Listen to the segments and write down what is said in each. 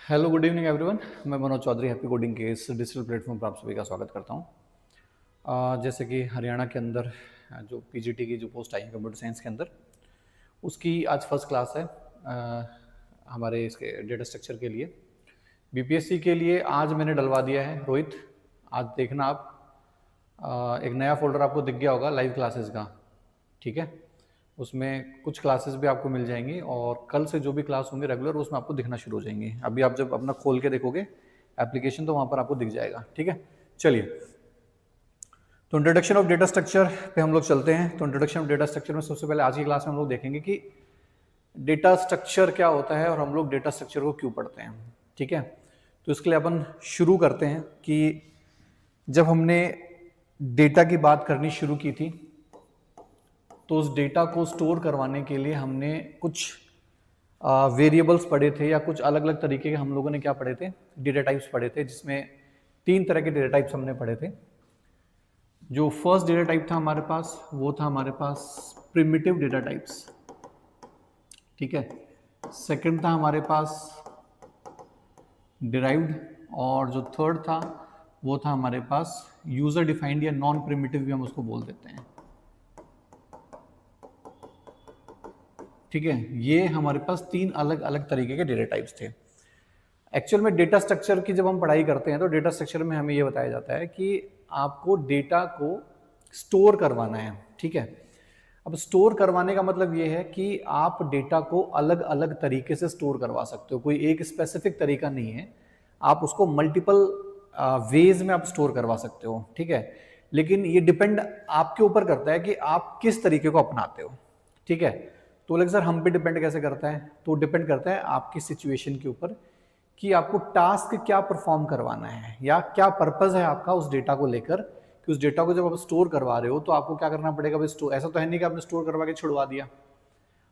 Hello good evening everyone. मैं Manoj Chaudhary happy coding के इस डिजिटल प्लेटफॉर्म पर आप सभी का स्वागत करता हूं। जैसे कि हरियाणा के अंदर जो पीजीटी की जो पोस्ट आई है कंप्यूटर साइंस के अंदर, उसकी आज फर्स्ट क्लास है। हमारे इसके डेटा स्ट्रक्चर के लिए बीपीएससी के लिए आज मैंने डलवा दिया है। रोहित, आज देखना आप, एक नया फोल्डर आपको दिख गया होगा लाइव क्लासेस का, ठीक है। उसमें कुछ क्लासेस भी आपको मिल जाएंगी और कल से जो भी क्लास होंगे रेगुलर उसमें आपको दिखना शुरू हो जाएंगी। अभी आप जब अपना खोल के देखोगे एप्लीकेशन तो वहाँ पर आपको दिख जाएगा, ठीक है। चलिए, तो इंट्रोडक्शन ऑफ डेटा स्ट्रक्चर पे हम लोग चलते हैं। तो इंट्रोडक्शन ऑफ डेटा स्ट्रक्चर में सबसे पहले आज की क्लास में हम लोग देखेंगे कि डेटा स्ट्रक्चर क्या होता है और हम लोग डेटा स्ट्रक्चर को क्यों पढ़ते हैं, ठीक है। तो इसके लिए अपन शुरू करते हैं कि जब हमने डेटा की बात करनी शुरू की थी तो उस डेटा को स्टोर करवाने के लिए हमने कुछ वेरिएबल्स पढ़े थे, या कुछ अलग अलग तरीके के हम लोगों ने क्या पढ़े थे, डेटा टाइप्स पढ़े थे, जिसमें 3 तरह के डेटा टाइप्स हमने पढ़े थे। जो फर्स्ट डेटा टाइप था हमारे पास वो था हमारे पास प्रिमिटिव डेटा टाइप्स, ठीक है। सेकंड था हमारे पास डिराइव्ड, और जो थर्ड था वो था हमारे पास यूजर डिफाइंड या नॉन प्रिमिटिव भी हम उसको बोल देते हैं, ठीक है। ये हमारे पास 3 अलग अलग तरीके के डेटा टाइप्स थे। एक्चुअल में डेटा स्ट्रक्चर की जब हम पढ़ाई करते हैं तो डेटा स्ट्रक्चर में हमें ये बताया जाता है कि आपको डेटा को स्टोर करवाना है, ठीक है। अब स्टोर करवाने का मतलब ये है कि आप डेटा को अलग अलग तरीके से स्टोर करवा सकते हो, कोई एक स्पेसिफिक तरीका नहीं है। आप उसको मल्टीपल वेज में आप स्टोर करवा सकते हो, ठीक है। लेकिन ये डिपेंड आपके ऊपर करता है कि आप किस तरीके को अपनाते हो, ठीक है। तो बोले सर हम पे डिपेंड कैसे करता है, तो डिपेंड करता है आपकी सिचुएशन के ऊपर कि आपको टास्क क्या परफॉर्म करवाना है या क्या पर्पस है आपका उस डेटा को लेकर, कि उस डेटा को जब आप स्टोर करवा रहे हो तो आपको क्या करना पड़ेगा। भाई स्टोर ऐसा तो है नहीं कि आपने स्टोर करवा के छुड़वा दिया,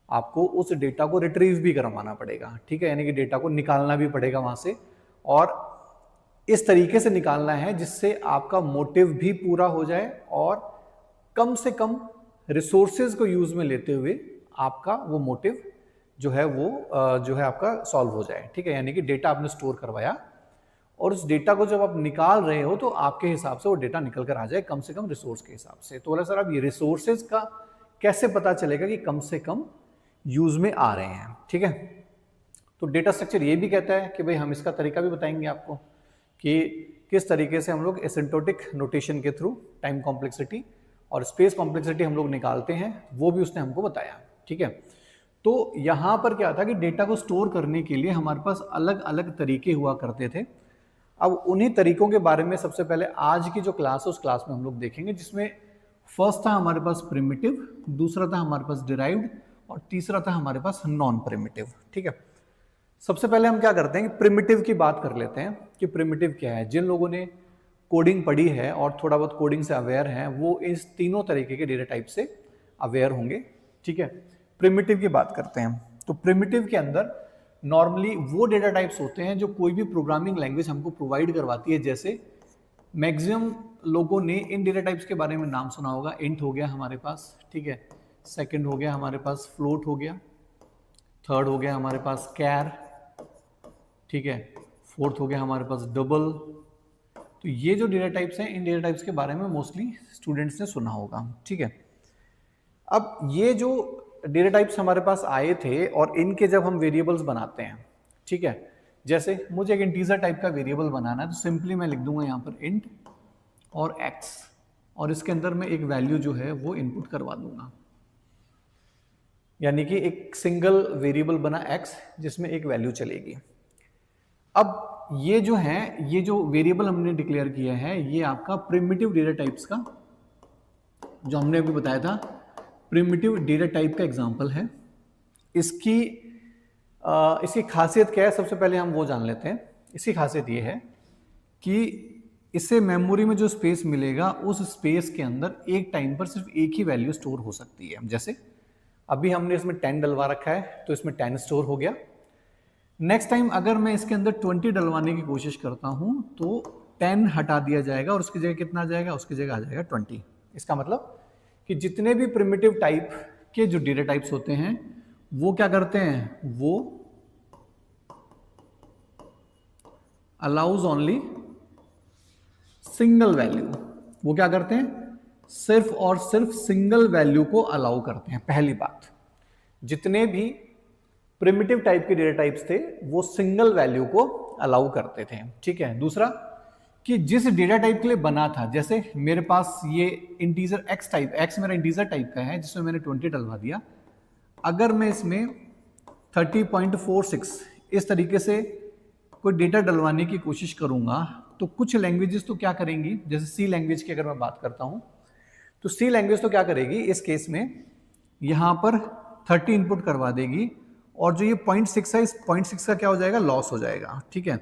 आपको उस डेटा को रिट्रीव भी करवाना पड़ेगा, ठीक है। यानी कि डेटा को निकालना भी पड़ेगा वहां से, और इस तरीके से निकालना है जिससे आपका मोटिव भी पूरा हो जाए और कम से कम रिसोर्सेज को यूज में लेते हुए आपका वो मोटिव जो है वो जो है आपका सॉल्व हो जाए, ठीक है। यानी कि डेटा आपने स्टोर करवाया और उस डेटा को जब आप निकाल रहे हो तो आपके हिसाब से वो डेटा निकल कर आ जाए कम से कम रिसोर्स के हिसाब से। तो बोला सर अब ये रिसोर्सेज का कैसे पता चलेगा कि कम से कम यूज में आ रहे हैं, ठीक है। तो डेटा स्ट्रक्चर ये भी कहता है कि भाई हम इसका तरीका भी बताएंगे आपको कि किस तरीके से हम लोग एसिम्प्टोटिक नोटेशन के थ्रू टाइम कॉम्प्लेक्सिटी और स्पेस कॉम्प्लेक्सिटी हम लोग निकालते हैं, वो भी उसने हमको बताया, ठीक है। तो यहां पर क्या था कि डेटा को स्टोर करने के लिए हमारे पास अलग अलग तरीके हुआ करते थे। अब उन्हीं तरीकों के बारे में सबसे पहले आज की जो क्लास है उस क्लास में हम लोग देखेंगे, जिसमें फर्स्ट था हमारे पास प्रिमिटिव, दूसरा था हमारे पास डिराइव्ड और तीसरा था हमारे पास नॉन प्रिमिटिव, ठीक है। सबसे पहले हम क्या करते हैं कि प्रिमिटिव की बात कर लेते हैं कि प्रिमिटिव क्या है। जिन लोगों ने कोडिंग पढ़ी है और थोड़ा बहुत कोडिंग से अवेयर हैं वो इस तीनों तरीके के डेटा टाइप से अवेयर होंगे, ठीक है। प्रिमिटिव की बात करते हैं तो प्रिमिटिव के अंदर नॉर्मली वो डेटा टाइप्स होते हैं जो कोई भी प्रोग्रामिंग लैंग्वेज हमको प्रोवाइड करवाती है। जैसे मैक्सिमम लोगों ने इन डेटा टाइप्स के बारे में नाम सुना होगा। इंट हो गया हमारे पास, ठीक है। सेकंड हो गया हमारे पास फ्लोट हो गया, थर्ड हो गया हमारे पास कैर, ठीक है। फोर्थ हो गया हमारे पास डबल। तो ये जो डेटा टाइप्स हैं इन डेटा टाइप्स के बारे में मोस्टली स्टूडेंट्स ने सुना होगा, ठीक है। अब ये जो डेटा टाइप्स हमारे पास आए थे और इनके जब हम वेरिएबल्स बनाते हैं, ठीक है। जैसे मुझे एक इंटीजर टाइप का वेरिएबल बनाना है तो सिंपली मैं लिख दूंगा यहाँ पर इंट और एक्स, और इसके अंदर मैं एक वैल्यू जो है वो इनपुट करवा दूंगा। यानी कि एक सिंगल वेरिएबल बना एक्स जिसमें एक वैल्यू चलेगी। अब ये जो है, ये जो वेरिएबल हमने डिक्लेयर किया है ये आपका प्रिमिटिव डेटा टाइप्स का, जो हमने अभी बताया था, प्रिमिटिव डेटा टाइप का एग्जांपल है। इसकी इसकी खासियत क्या है, सबसे पहले हम वो जान लेते हैं। इसकी खासियत ये है कि इससे मेमोरी में जो स्पेस मिलेगा उस स्पेस के अंदर एक टाइम पर सिर्फ एक ही वैल्यू स्टोर हो सकती है। जैसे अभी हमने इसमें 10 डलवा रखा है तो इसमें 10 स्टोर हो गया। नेक्स्ट टाइम अगर मैं इसके अंदर 20 डलवाने की कोशिश करता हूं तो 10 हटा दिया जाएगा और उसकी जगह कितना आ जाएगा, उसकी जगह आ जाएगा 20। इसका मतलब कि जितने भी प्रिमिटिव टाइप के जो डेटा टाइप्स होते हैं वो क्या करते हैं, वो अलाउज ओनली सिंगल वैल्यू। वो क्या करते हैं, सिर्फ और सिर्फ सिंगल वैल्यू को अलाउ करते हैं। पहली बात, जितने भी प्रिमिटिव टाइप के डेटा टाइप्स थे वो सिंगल वैल्यू को अलाउ करते थे, ठीक है। दूसरा, कि जिस डेटा टाइप के लिए बना था, जैसे मेरे पास ये इंटीजर एक्स टाइप, एक्स मेरा इंटीजर टाइप का है जिसमें मैंने 20 डलवा दिया, अगर मैं इसमें 30.46 इस तरीके से कोई डेटा डलवाने की कोशिश करूंगा तो कुछ लैंग्वेजेस तो क्या करेंगी, जैसे सी लैंग्वेज की अगर मैं बात करता हूं तो सी लैंग्वेज तो क्या करेगी इस केस में, यहां पर 30 इनपुट करवा देगी और जो ये 0.6 है, इस 0.6 का क्या हो जाएगा, लॉस हो जाएगा, ठीक है।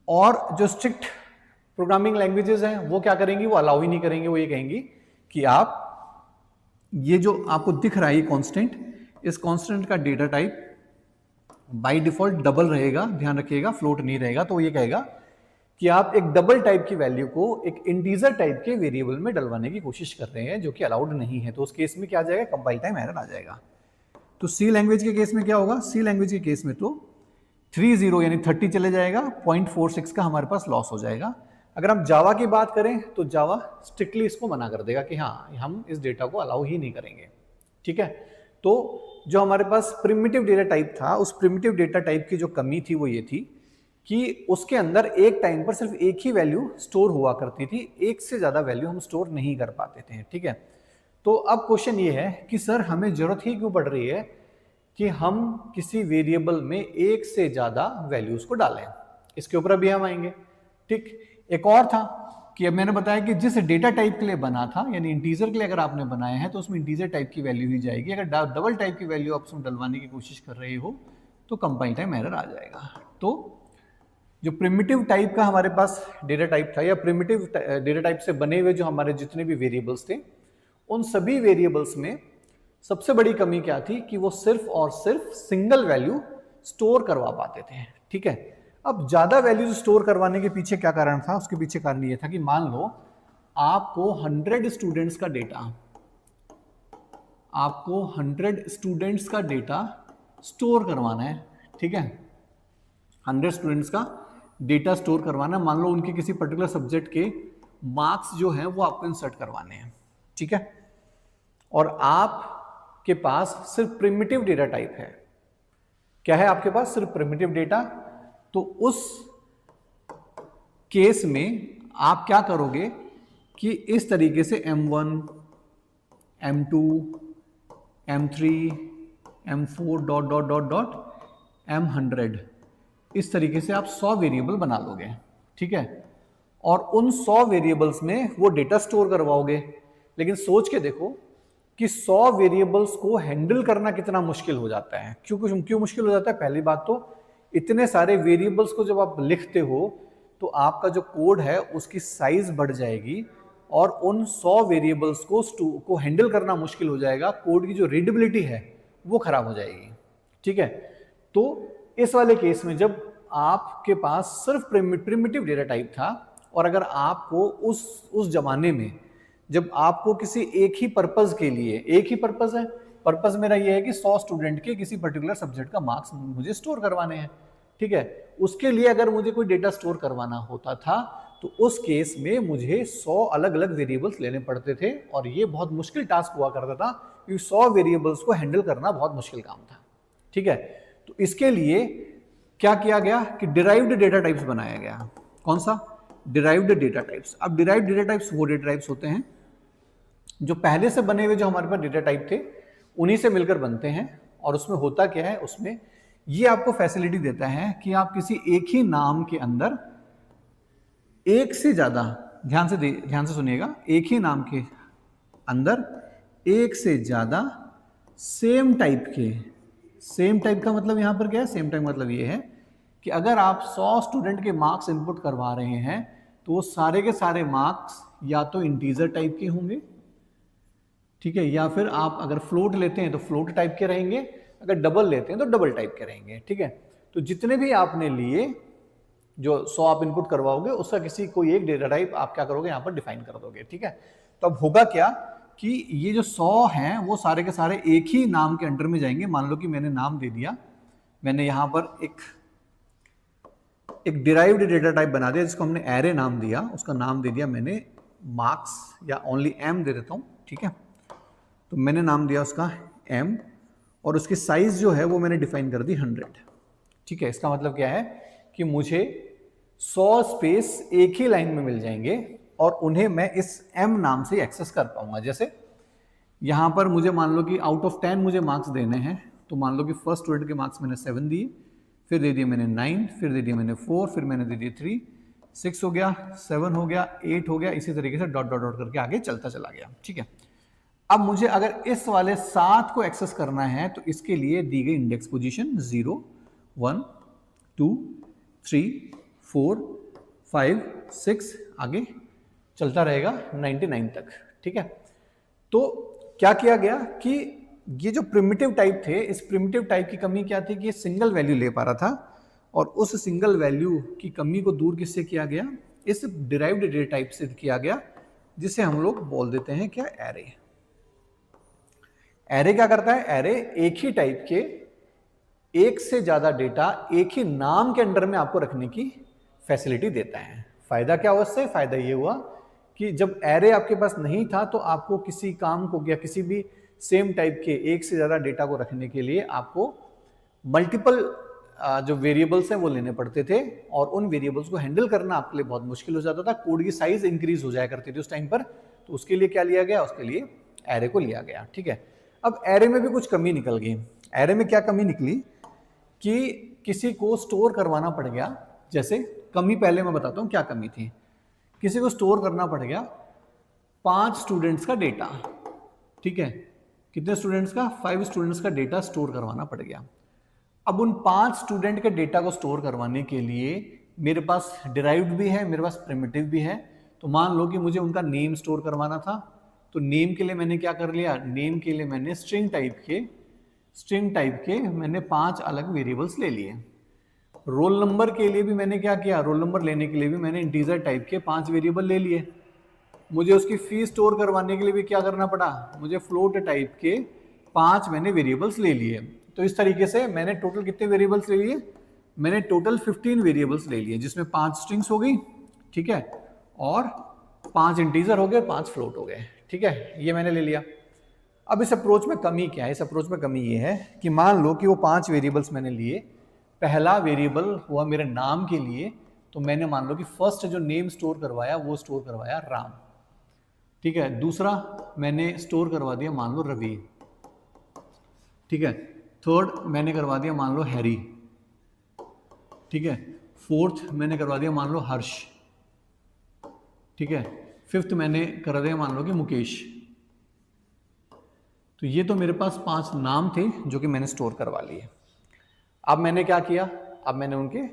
और जो स्ट्रिक्ट प्रोग्रामिंग लैंग्वेजेस हैं वो क्या करेंगी, वो अलाउ ही नहीं करेंगे। वो ये कहेंगी कि आप ये जो आपको दिख रहा है कांस्टेंट, इस कांस्टेंट का data type by default double रहेगा, ध्यान रखिएगा, फ्लोट नहीं रहेगा। तो ये कहेगा कि आप एक डबल टाइप की वैल्यू को एक इंटीजर टाइप के वेरिएबल में डलवाने की कोशिश कर रहे हैं जो कि अलाउड नहीं है। तो उस केस में क्या आ जाएगा, कंपाइल टाइम एरर आ जाएगा। तो सी लैंग्वेज के केस में क्या होगा, सी लैंग्वेज के केस में तो 30 यानी 30 चले जाएगा, 0.46 का हमारे पास लॉस हो जाएगा। अगर हम जावा की बात करें तो जावा स्ट्रिक्टली इसको मना कर देगा कि हाँ हम इस डेटा को अलाउ ही नहीं करेंगे, ठीक है। तो जो हमारे पास प्रिमिटिव डेटा टाइप था, उस प्रिमिटिव डेटा टाइप की जो कमी थी वो ये थी कि उसके अंदर एक टाइम पर सिर्फ एक ही वैल्यू स्टोर हुआ करती थी, एक से ज्यादा वैल्यू हम स्टोर नहीं कर पाते थे, ठीक है। तो अब क्वेश्चन ये है कि सर हमें जरूरत ही क्यों पड़ रही है कि हम किसी वेरिएबल में एक से ज्यादा वैल्यूज को डालें। इसके ऊपर अभी हम आएंगे, ठीक। एक और था कि अब मैंने बताया कि जिस डेटा टाइप के लिए बना था, यानी इंटीजर के लिए अगर आपने बनाया है तो उसमें इंटीजर टाइप की वैल्यू ही जाएगी। अगर डबल टाइप की वैल्यू आप उसमें डलवाने की कोशिश कर रहे हो तो कंपाइल टाइम एरर आ जाएगा। तो जो प्रिमिटिव टाइप का हमारे पास डेटा टाइप था या प्रिमिटिव डेटा टाइप से बने हुए जो हमारे जितने भी वेरिएबल्स थे, उन सभी वेरिएबल्स में सबसे बड़ी कमी क्या थी कि वो सिर्फ और सिर्फ सिंगल वैल्यू स्टोर करवा पाते थे, ठीक है। अब ज्यादा वैल्यू स्टोर करवाने के पीछे क्या कारण था, उसके पीछे कारण ये था कि मान लो आपको 100 स्टूडेंट्स का डेटा, आपको 100 स्टूडेंट्स का डेटा स्टोर करवाना है, ठीक है। 100 स्टूडेंट्स का डेटा स्टोर करवाना, मान लो उनके किसी पर्टिकुलर सब्जेक्ट के मार्क्स जो हैं वो आपको इंसर्ट करवाने हैं, ठीक है। और आपके पास सिर्फ प्रिमिटिव डेटा टाइप है। क्या है आपके पास, सिर्फ प्रिमिटिव डेटा। तो उस केस में आप क्या करोगे कि इस तरीके से M1, M2, M3, M4 dot dot dot dot M100, इस तरीके से आप 100 वेरिएबल बना लोगे, ठीक है। और उन 100 वेरिएबल्स में वो डेटा स्टोर करवाओगे। लेकिन सोच के देखो कि 100 वेरिएबल्स को हैंडल करना कितना मुश्किल हो जाता है। क्यों मुश्किल हो जाता है, पहली बात तो इतने सारे वेरिएबल्स को जब आप लिखते हो तो आपका जो कोड है उसकी साइज बढ़ जाएगी और उन 100 वेरिएबल्स को हैंडल करना मुश्किल हो जाएगा। कोड की जो रीडेबिलिटी है वो खराब हो जाएगी, ठीक है। तो इस वाले केस में जब आपके पास सिर्फ प्रिमिटिव डेटा टाइप था और अगर आपको उस जमाने में जब आपको किसी एक ही पर्पस के लिए, एक ही पर्पस है, पर्पस मेरा ये है कि 100 स्टूडेंट के किसी पर्टिकुलर सब्जेक्ट का मार्क्स मुझे स्टोर करवाने हैं, ठीक है। उसके लिए अगर मुझे कोई डेटा स्टोर करवाना होता था तो उस केस में मुझे 100 अलग अलग वेरिएबल्स लेने पड़ते थे और ये बहुत मुश्किल टास्क हुआ करता था क्योंकि 100 वेरिएबल्स को हैंडल करना बहुत मुश्किल काम था, ठीक है। तो इसके लिए क्या किया गया कि डिराइव्ड डेटा टाइप्स बनाया गया। कौन सा, डिराइव्ड डेटा टाइप्स। अब डिराइव्ड डेटा टाइप्स वो डेटा टाइप्स होते हैं जो पहले से बने हुए जो हमारे पास डेटा टाइप थे उन्हीं से मिलकर बनते हैं। और उसमें होता क्या है, उसमें ये आपको फैसिलिटी देता है कि आप किसी एक ही नाम के अंदर एक से ज्यादा, ध्यान से सुनिएगा, एक ही नाम के अंदर एक से ज्यादा सेम टाइप का मतलब यहां पर क्या है, सेम टाइप मतलब ये है कि अगर आप 100 स्टूडेंट के मार्क्स इनपुट करवा रहे हैं तो वो सारे के सारे मार्क्स या तो इंटीजर टाइप के होंगे, ठीक है, या फिर आप अगर फ्लोट लेते हैं तो फ्लोट टाइप के रहेंगे, अगर डबल लेते हैं तो डबल टाइप के रहेंगे, ठीक है। तो जितने भी आपने लिए, जो 100 आप इनपुट करवाओगे उसका किसी कोई एक डेटा टाइप आप क्या करोगे, यहाँ पर डिफाइन कर दोगे, ठीक है। तो अब होगा क्या कि ये जो 100 हैं वो सारे के सारे एक ही नाम के अंडर में जाएंगे। मान लो कि मैंने नाम दे दिया, मैंने यहाँ पर एक डिराइव्ड डेटा टाइप बना दिया जिसको हमने एरे नाम दिया, उसका नाम दे दिया मैंने मार्क्स या ओनली एम दे देता हूँ, ठीक है। तो मैंने नाम दिया उसका एम और उसकी साइज जो है वो मैंने डिफाइन कर दी 100, ठीक है। इसका मतलब क्या है कि मुझे 100 स्पेस एक ही लाइन में मिल जाएंगे और उन्हें मैं इस एम नाम से एक्सेस कर पाऊंगा। जैसे यहां पर मुझे मान लो कि आउट ऑफ 10 मुझे मार्क्स देने हैं, तो मान लो कि फर्स्ट स्टूडेंट के मार्क्स मैंने 7 दिए, फिर दे दिए मैंने 9, फिर दे दिया मैंने 4, फिर मैंने दे दिए 3, 6 हो गया, 7 हो गया, 8 हो गया, इसी तरीके से डॉट डॉट डॉट करके आगे चलता चला गया, ठीक है। अब मुझे अगर इस वाले 7 को एक्सेस करना है तो इसके लिए दी गई इंडेक्स पोजीशन 0, 1, 2, 3, 4, 5, 6 आगे चलता रहेगा 99 तक, ठीक है। तो क्या किया गया कि ये जो प्रिमिटिव टाइप थे, इस प्रिमिटिव टाइप की कमी क्या थी कि ये सिंगल वैल्यू ले पा रहा था, और उस सिंगल वैल्यू की कमी को दूर किससे किया गया, इस डिराइव्ड डेटा टाइप से किया गया, जिसे हम लोग बोल देते हैं क्या, एरे। एरे क्या करता है, एरे एक ही टाइप के एक से ज्यादा डेटा एक ही नाम के अंडर में आपको रखने की फैसिलिटी देता है। फायदा क्या हुआ इससे, फायदा ये हुआ कि जब एरे आपके पास नहीं था तो आपको किसी काम को या किसी भी सेम टाइप के एक से ज्यादा डेटा को रखने के लिए आपको मल्टीपल जो वेरिएबल्स हैं वो लेने पड़ते थे, और उन वेरिएबल्स को हैंडल करना आपके लिए बहुत मुश्किल हो जाता था, कोड की साइज इंक्रीज हो जाया करती थी उस टाइम पर। तो उसके लिए क्या लिया गया, उसके लिए एरे को लिया गया, ठीक है। अब एरे में भी कुछ कमी निकल गई। एरे में क्या कमी निकली कि किसी को स्टोर करवाना पड़ गया। जैसे कमी पहले मैं बताता हूँ क्या कमी थी। किसी को स्टोर करना पड़ गया 5 स्टूडेंट्स का डेटा, ठीक है। कितने स्टूडेंट्स का, 5 स्टूडेंट्स का डेटा स्टोर करवाना पड़ गया। अब उन 5 स्टूडेंट के डेटा को स्टोर करवाने के लिए मेरे पास डिराइव्ड भी है, मेरे पास प्रिमिटिव भी है। तो मान लो कि मुझे उनका नेम स्टोर करवाना था, तो नेम के लिए मैंने क्या कर लिया, नेम के लिए मैंने स्ट्रिंग टाइप के मैंने 5 अलग वेरिएबल्स ले लिए। रोल नंबर के लिए भी मैंने क्या किया, रोल नंबर लेने के लिए भी मैंने इंटीजर टाइप के 5 वेरिएबल ले लिए। मुझे उसकी फीस स्टोर करवाने के लिए भी क्या करना पड़ा, मुझे फ्लोट टाइप के 5 मैंने वेरिएबल्स ले लिए। तो इस तरीके से मैंने टोटल कितने वेरिएबल्स ले लिए, मैंने टोटल 15 वेरिएबल्स ले लिए, जिसमें 5 स्ट्रिंग्स हो गई, ठीक है, और 5 इंटीजर हो गए, 5 फ्लोट हो गए, ठीक है, ये मैंने ले लिया। अब इस अप्रोच में कमी क्या है, इस अप्रोच में कमी ये है कि मान लो कि वो 5 वेरिएबल्स मैंने लिए, पहला वेरिएबल हुआ मेरे नाम के लिए, तो मैंने मान लो कि फर्स्ट जो नेम स्टोर करवाया वो स्टोर करवाया राम, ठीक है। दूसरा मैंने स्टोर करवा दिया मान लो रवि, ठीक है। थर्ड मैंने करवा दिया मान लो हैरी, ठीक है। फोर्थ मैंने करवा दिया मान लो हर्ष, ठीक है। फिफ्थ मैंने कर दिया मान लो कि मुकेश। तो ये तो मेरे पास 5 नाम थे जो कि मैंने स्टोर करवा लिए। अब मैंने क्या किया, अब मैंने उनके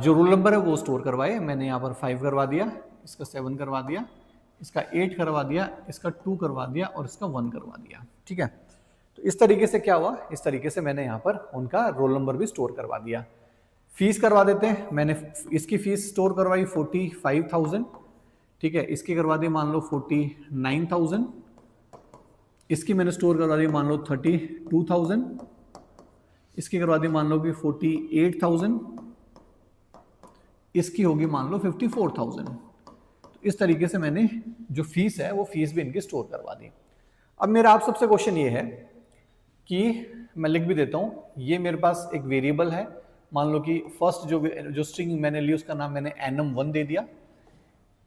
जो रोल नंबर है वो स्टोर करवाए। मैंने यहाँ पर 5 करवा दिया, इसका 7 करवा दिया, इसका 8 करवा दिया, इसका 2 करवा दिया और इसका 1 करवा दिया, ठीक है। तो इस तरीके से क्या हुआ, इस तरीके से मैंने यहाँ पर उनका रोल नंबर भी स्टोर करवा दिया। फीस करवा देते हैं, मैंने इसकी फीस स्टोर करवाई 45,000, ठीक है। इसकी करवा दी मान लो 49,000, इसकी मैंने स्टोर करवा दी मान लो 32,000, इसकी करवा दी मान लो कि 48,000, इसकी होगी मान लो 54,000। तो इस तरीके से मैंने जो फीस है वो फीस भी इनकी स्टोर करवा दी। अब मेरा आप सबसे क्वेश्चन ये है कि मैं लिख भी देता हूँ, ये मेरे पास एक वेरिएबल है, मान लो कि फर्स्ट जो स्ट्रिंग मैंने ली उसका नाम मैंने nm1 दे दिया,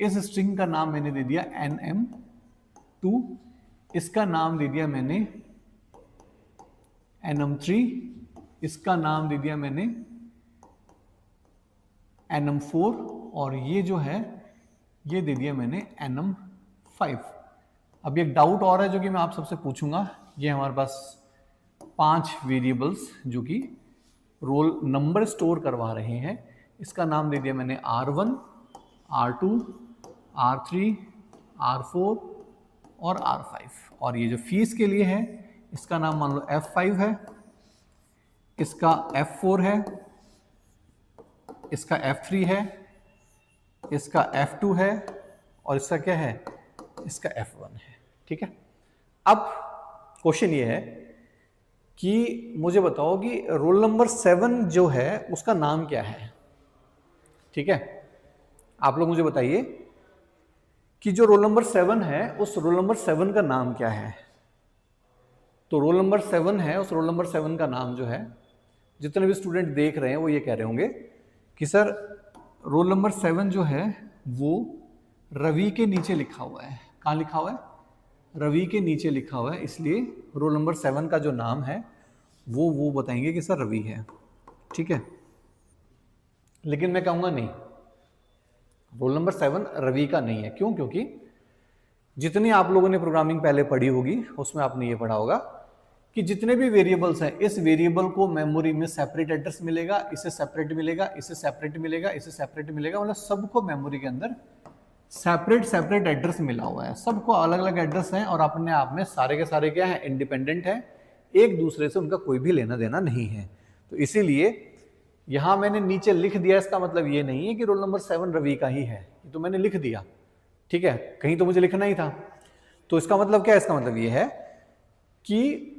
इस स्ट्रिंग का नाम मैंने दे दिया nm2, इसका नाम दे दिया मैंने nm3, इसका नाम दे दिया मैंने nm4, और ये जो है ये दे दिया मैंने nm5। अब एक डाउट और है जो कि मैं आप सबसे पूछूंगा। ये हमारे पास 5 वेरिएबल्स जो कि रोल नंबर स्टोर करवा रहे हैं, इसका नाम दे दिया मैंने R1, R2, R3, R4 और R5। और ये जो फीस के लिए है इसका नाम मान लो F5 है, इसका F4 है, इसका F3 है, इसका F2 है और इसका क्या है, इसका F1 है, ठीक है। अब क्वेश्चन ये है कि मुझे बताओ कि रोल नंबर 7 जो है उसका नाम क्या है। ठीक है, आप लोग मुझे बताइए कि जो रोल नंबर 7 है उस रोल नंबर 7 का नाम क्या है। तो रोल नंबर 7 है, उस रोल नंबर 7 का नाम जो है, जितने भी स्टूडेंट देख रहे हैं वो ये कह रहे होंगे कि सर रोल नंबर 7 जो है वो रवि के नीचे लिखा हुआ है। कहाँ लिखा हुआ है? रवि के नीचे लिखा हुआ है, इसलिए रोल नंबर 7 का जो नाम है वो बताएंगे कि सर रवि है। ठीक है, लेकिन मैं कहूँगा नहीं, रोल नंबर 7 रवि का नहीं है। क्यों? क्योंकि जितनी आप लोगों ने प्रोग्रामिंग पहले पढ़ी होगी उसमें आपने ये पढ़ा होगा कि जितने भी वेरिएबल्स हैं, इस वेरिएबल को मेमोरी में सेपरेट एड्रेस मिलेगा, इसे सेपरेट मिलेगा, इसे सेपरेट मिलेगा, इसे सेपरेट मिलेगा, मतलब सबको मेमोरी के अंदर सेपरेट सेपरेट एड्रेस मिला हुआ है, सबको अलग अलग एड्रेस है और अपने आप में सारे के सारे क्या है? इंडिपेंडेंट है, एक दूसरे से उनका कोई भी लेना देना नहीं है। तो इसीलिए यहां मैंने नीचे लिख दिया, इसका मतलब ये नहीं है कि रोल नंबर 7 रवि का ही है, ये तो मैंने लिख दिया। ठीक है, कहीं तो मुझे लिखना ही था। तो इसका मतलब क्या है? इसका मतलब ये है कि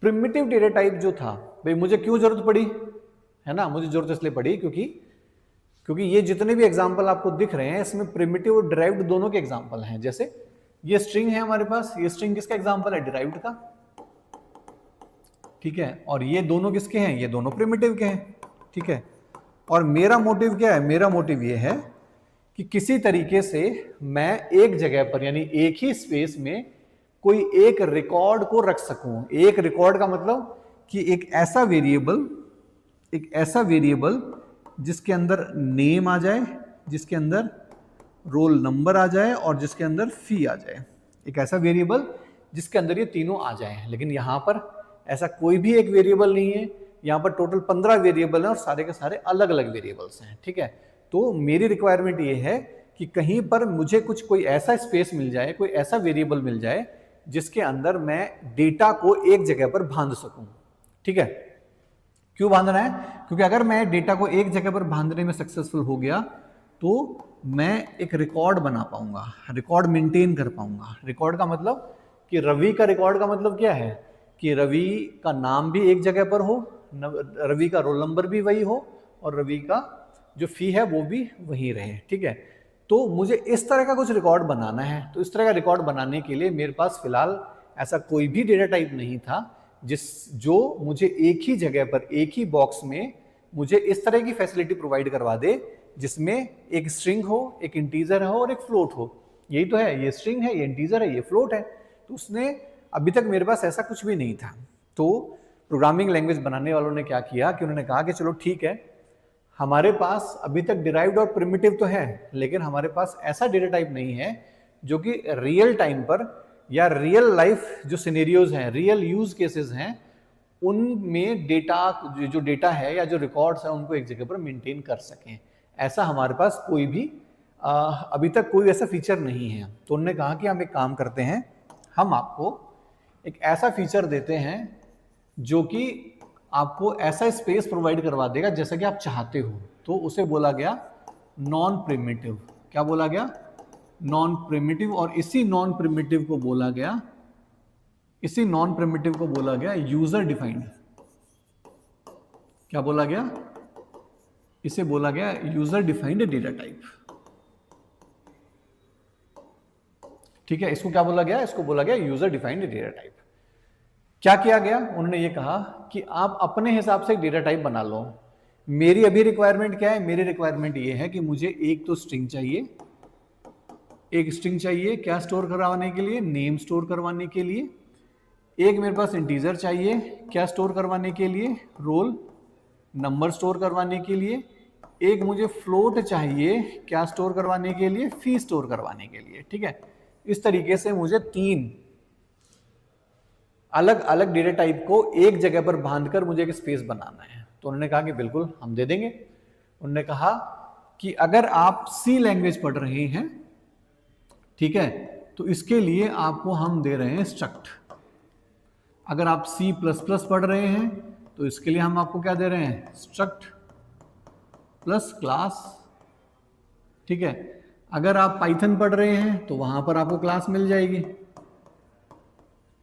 प्रिमिटिव डेटा टाइप जो था, भाई मुझे क्यों जरूरत पड़ी है ना, मुझे जरूरत इसलिए पड़ी क्योंकि ये जितने भी एग्जाम्पल आपको दिख रहे हैं इसमें प्रिमिटिव और डिराइव्ड दोनों के एग्जाम्पल हैं। जैसे ये स्ट्रिंग है हमारे पास, ये स्ट्रिंग किसका एग्जाम्पल है? डिराइव्ड का। ठीक है, और ये दोनों किसके हैं? ये दोनों प्रिमिटिव के हैं। ठीक है, और मेरा मोटिव क्या है? मेरा मोटिव ये है कि किसी तरीके से मैं एक जगह पर यानी एक ही स्पेस में कोई एक रिकॉर्ड को रख सकूं। एक रिकॉर्ड का मतलब कि एक ऐसा वेरिएबल जिसके अंदर नेम आ जाए, जिसके अंदर रोल नंबर आ जाए और जिसके अंदर फी आ जाए। एक ऐसा वेरिएबल जिसके अंदर ये तीनों आ जाए। लेकिन यहां पर ऐसा कोई भी एक वेरिएबल नहीं है, यहां पर टोटल 15 वेरिएबल हैं और सारे के सारे अलग अलग वेरिएबल्स हैं। ठीक है, तो मेरी रिक्वायरमेंट ये है कि कहीं पर मुझे कोई ऐसा स्पेस मिल जाए, कोई ऐसा वेरिएबल मिल जाए जिसके अंदर मैं डेटा को एक जगह पर बांध सकूं। ठीक है, क्यों बांधना है? क्योंकि अगर मैं डेटा को एक जगह पर बांधने में सक्सेसफुल हो गया तो मैं एक रिकॉर्ड बना पाऊंगा, रिकॉर्ड मेंटेन कर पाऊंगा। रिकॉर्ड का मतलब कि रवि का रिकॉर्ड का मतलब क्या है? कि रवि का नाम भी एक जगह पर हो, रवि का रोल नंबर भी वही हो और रवि का जो फी है वो भी वही रहे। ठीक है, तो मुझे इस तरह का कुछ रिकॉर्ड बनाना है। तो इस तरह का रिकॉर्ड बनाने के लिए मेरे पास फिलहाल ऐसा कोई भी डेटा टाइप नहीं था जो मुझे एक ही जगह पर, एक ही बॉक्स में मुझे इस तरह की फैसिलिटी प्रोवाइड करवा दे जिसमें एक स्ट्रिंग हो, एक इंटीजर हो और एक फ्लोट हो। यही तो है, ये स्ट्रिंग है, ये इंटीजर है, ये फ्लोट है। तो उसने अभी तक मेरे पास ऐसा कुछ भी नहीं था। तो प्रोग्रामिंग लैंग्वेज बनाने वालों ने क्या किया कि उन्होंने कहा कि चलो ठीक है, हमारे पास अभी तक डिराइव्ड और प्रिमिटिव तो है, लेकिन हमारे पास ऐसा डेटा टाइप नहीं है जो कि रियल टाइम पर या रियल लाइफ जो सिनेरियोज हैं, रियल यूज केसेस हैं, उनमें डेटा जो डेटा है या जो रिकॉर्ड्स हैं उनको एक जगह पर मेंटेन कर सकें। ऐसा हमारे पास कोई भी अभी तक कोई ऐसा फीचर नहीं है। तो उन्होंने कहा कि हम एक काम करते हैं, हम आपको एक ऐसा फीचर देते हैं जो कि आपको ऐसा स्पेस प्रोवाइड करवा देगा जैसा कि आप चाहते हो। तो उसे बोला गया नॉन प्रिमिटिव। क्या बोला गया? Non primitive. और इसी नॉन प्रिमिटिव को बोला गया यूजर डिफाइंड। क्या बोला गया? इसे बोला गया यूजर डिफाइंड डेटा टाइप। ठीक है, इसको क्या बोला गया? इसको बोला गया यूजर डिफाइंड डेटा टाइप। क्या किया गया? उन्होंने ये कहा कि आप अपने हिसाब से डेटा टाइप बना लो। मेरी अभी रिक्वायरमेंट क्या है? मेरी रिक्वायरमेंट ये है कि मुझे एक तो स्ट्रिंग चाहिए, एक स्ट्रिंग चाहिए क्या स्टोर करवाने के लिए? नेम स्टोर करवाने के लिए। एक मेरे पास इंटीजर चाहिए क्या स्टोर करवाने के लिए? रोल नंबर स्टोर करवाने के लिए। एक मुझे फ्लोट चाहिए क्या स्टोर करवाने के लिए? फी स्टोर करवाने के लिए। ठीक है, इस तरीके से मुझे 3 अलग अलग डेटा टाइप को एक जगह पर बांधकर मुझे एक स्पेस बनाना है। तो उन्होंने कहा कि बिल्कुल हम दे देंगे। उन्होंने कहा कि अगर आप सी लैंग्वेज पढ़ रहे हैं, ठीक है, तो इसके लिए आपको हम दे रहे हैं स्ट्रक्ट। अगर आप C++ पढ़ रहे हैं तो इसके लिए हम आपको क्या दे रहे हैं? Struct plus class. ठीक है, अगर आप पाइथन पढ़ रहे हैं तो वहां पर आपको क्लास मिल जाएगी।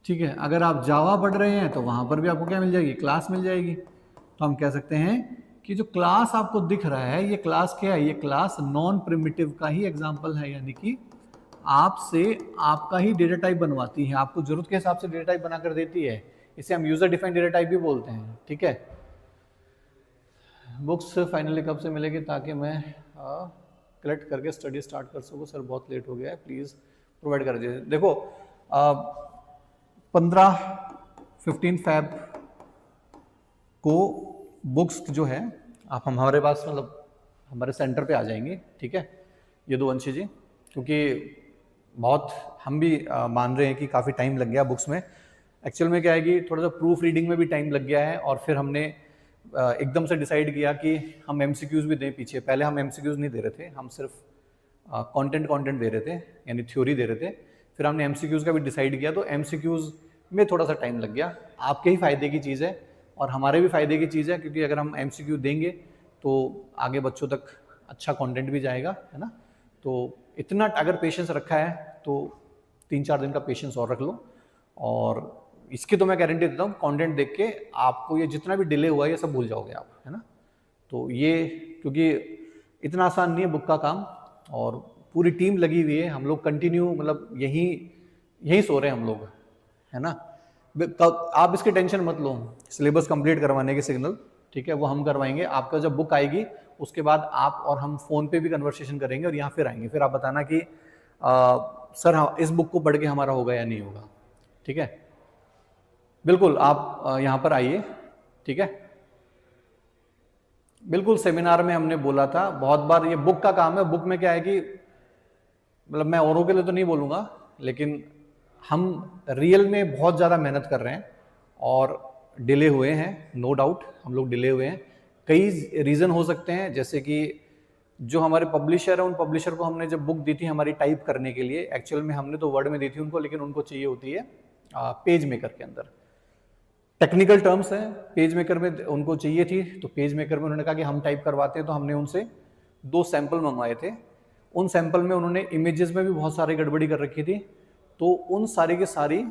ठीक है, अगर आप जावा पढ़ रहे हैं तो वहां पर भी आपको क्या मिल जाएगी? क्लास मिल जाएगी। तो हम कह सकते हैं कि कि जो क्लास आपको दिख रहा है ये क्लास क्या है, ये क्लास नॉन प्रिमिटिव का ही एग्जांपल है, यानी कि आपसे आपका ही डेटा टाइप बनवाती है, आपको जरूरत के हिसाब से डेटा टाइप बनाकर देती है। इसे हम यूजर डिफाइंड डेटा टाइप भी बोलते हैं, ठीक है। बुक्स फाइनली कब से मिलेगी ताकि मैं कलेक्ट करके स्टडी स्टार्ट कर सकूँ? सर बहुत लेट हो गया है, प्लीज़ प्रोवाइड कर दीजिए। देखो 15 फैब को बुक्स जो है आप हमारे पास मतलब हमारे सेंटर पे आ जाएंगे, ठीक है यदुवंशी जी, क्योंकि बहुत हम भी मान रहे हैं कि काफ़ी टाइम लग गया बुक्स में। एक्चुअल में क्या है कि थोड़ा सा प्रूफ रीडिंग में भी टाइम लग गया है, और फिर हमने एकदम से डिसाइड किया कि हम एमसीक्यूज भी दें पीछे। पहले हम एमसीक्यूज नहीं दे रहे थे, हम सिर्फ कंटेंट दे रहे थे, यानी थ्योरी दे रहे थे। फिर हमने एमसीक्यूज का भी डिसाइड किया, तो एमसीक्यूज में थोड़ा सा टाइम लग गया। आपके ही फायदे की चीज़ है और हमारे भी फायदे की चीज़ है, क्योंकि अगर हम एमसीक्यू देंगे तो आगे बच्चों तक अच्छा कंटेंट भी जाएगा, है ना। तो इतना अगर पेशेंस रखा है तो 3-4 दिन का पेशेंस और रख लो, और इसकी तो मैं गारंटी देता हूँ कंटेंट देख के आपको ये जितना भी डिले हुआ है ये सब भूल जाओगे आप, है ना। तो ये क्योंकि इतना आसान नहीं है बुक का काम, और पूरी टीम लगी हुई है, हम लोग कंटिन्यू मतलब यहीं सो रहे हैं हम लोग, है ना। आप इसकी टेंशन मत लो, सिलेबस कंप्लीट करवाने के सिग्नल, ठीक है, वो हम करवाएंगे। आपका जब बुक आएगी उसके बाद आप और हम फ़ोन पे भी कन्वर्सेशन करेंगे, और यहाँ फिर आएंगे, फिर आप बताना कि सर हाँ इस बुक को पढ़ के हमारा होगा या नहीं होगा, ठीक है। बिल्कुल आप यहाँ पर आइए, ठीक है। बिल्कुल सेमिनार में हमने बोला था बहुत बार, ये बुक का काम है। बुक में क्या है कि मतलब मैं औरों के लिए तो नहीं बोलूँगा, लेकिन हम रियल में बहुत ज़्यादा मेहनत कर रहे हैं और डिले हुए हैं, नो डाउट हम लोग डिले हुए हैं। कई रीज़न हो सकते हैं, जैसे कि जो हमारे पब्लिशर है, उन पब्लिशर को हमने जब बुक दी थी हमारी टाइप करने के लिए, एक्चुअल में हमने तो वर्ड में दी थी उनको, लेकिन उनको चाहिए होती है पेज मेकर के अंदर। टेक्निकल टर्म्स हैं, पेज मेकर में उनको चाहिए थी, तो पेज मेकर में उन्होंने कहा कि हम टाइप करवाते हैं, तो हमने उनसे 2 सैंपल मंगवाए थे। उन सैंपल में उन्होंने इमेजेस में भी बहुत सारी गड़बड़ी कर रखी थी, तो उन सारी के सारी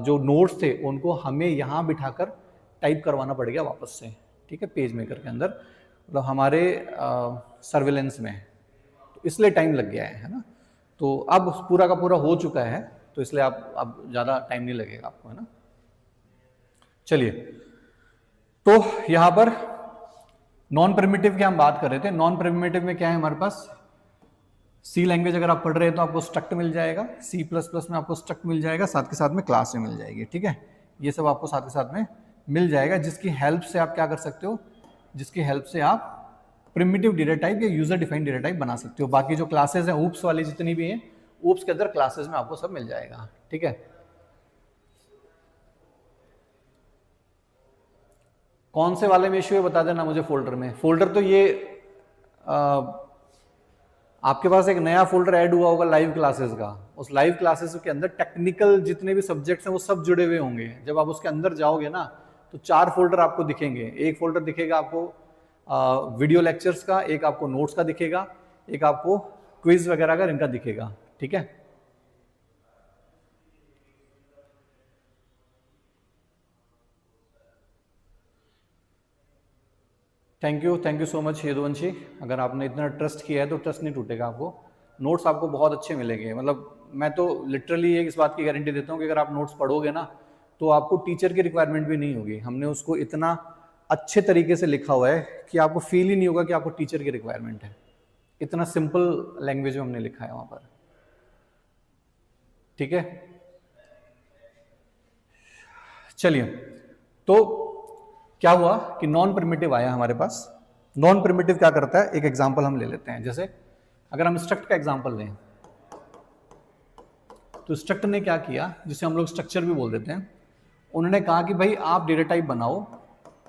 जो नोट्स थे उनको हमें यहाँ बिठाकर टाइप करवाना पड़ गया वापस से, ठीक है, पेज मेकर के अंदर, मतलब हमारे सर्विलेंस में, तो इसलिए टाइम लग गया है ना। तो अब पूरा का पूरा हो चुका है, तो इसलिए आप अब ज़्यादा टाइम नहीं लगेगा आपको, है ना। चलिए, तो यहाँ पर नॉन प्रिमिटिव की हम बात कर रहे थे। नॉन प्रिमिटिव में क्या है हमारे पास, सी लैंग्वेज अगर आप पढ़ रहे हैं तो आपको स्ट्रक्ट मिल जाएगा, C++ में आपको स्ट्रक्ट मिल जाएगा, साथ के साथ में क्लास में मिल जाएगी, ठीक है। ये सब आपको साथ के साथ में मिल जाएगा, जिसकी हेल्प से आप क्या कर सकते हो, जिसकी हेल्प से आप प्रिमिटिव डेटा टाइप या यूजर डिफाइंड डेटा टाइप बना सकते हो। बाकी जो क्लासेज हैं ऊप्स वाली जितनी भी हैं, ऊप्स के अंदर क्लासेज में आपको सब मिल जाएगा, ठीक है। कौन से वाले में इश्यू है बता देना मुझे फोल्डर में। फोल्डर तो ये आपके पास एक नया फोल्डर ऐड हुआ होगा लाइव क्लासेस का, उस लाइव क्लासेस के अंदर टेक्निकल जितने भी सब्जेक्ट्स हैं वो सब जुड़े हुए होंगे। जब आप उसके अंदर जाओगे ना तो 4 फोल्डर आपको दिखेंगे। एक फोल्डर दिखेगा आपको वीडियो लेक्चर्स का, एक आपको नोट्स का दिखेगा, एक आपको क्विज वगैरह का इनका दिखेगा, ठीक है। Thank you so much Yaduvanshi. अगर आपने इतना ट्रस्ट किया है तो ट्रस्ट नहीं टूटेगा आपको। नोट्स आपको बहुत अच्छे मिलेंगे, मतलब मैं तो लिटरली इस बात की गारंटी देता हूँ कि अगर आप नोट्स पढ़ोगे ना तो आपको टीचर की रिक्वायरमेंट भी नहीं होगी। हमने उसको इतना अच्छे तरीके से लिखा हुआ है कि आपको फील ही नहीं होगा कि आपको टीचर की रिक्वायरमेंट है। इतना सिंपल लैंग्वेज में हमने लिखा है वहाँ पर, ठीक है। चलिए, तो क्या हुआ कि नॉन प्रिमिटिव आया हमारे पास। नॉन प्रिमिटिव क्या करता है, एक एग्जांपल हम ले लेते हैं। जैसे अगर हम स्ट्रक्ट का एग्जांपल लें, तो स्ट्रक्ट ने क्या किया, जिसे हम लोग स्ट्रक्चर भी बोल देते हैं, उन्होंने कहा कि भाई आप डेटा टाइप बनाओ।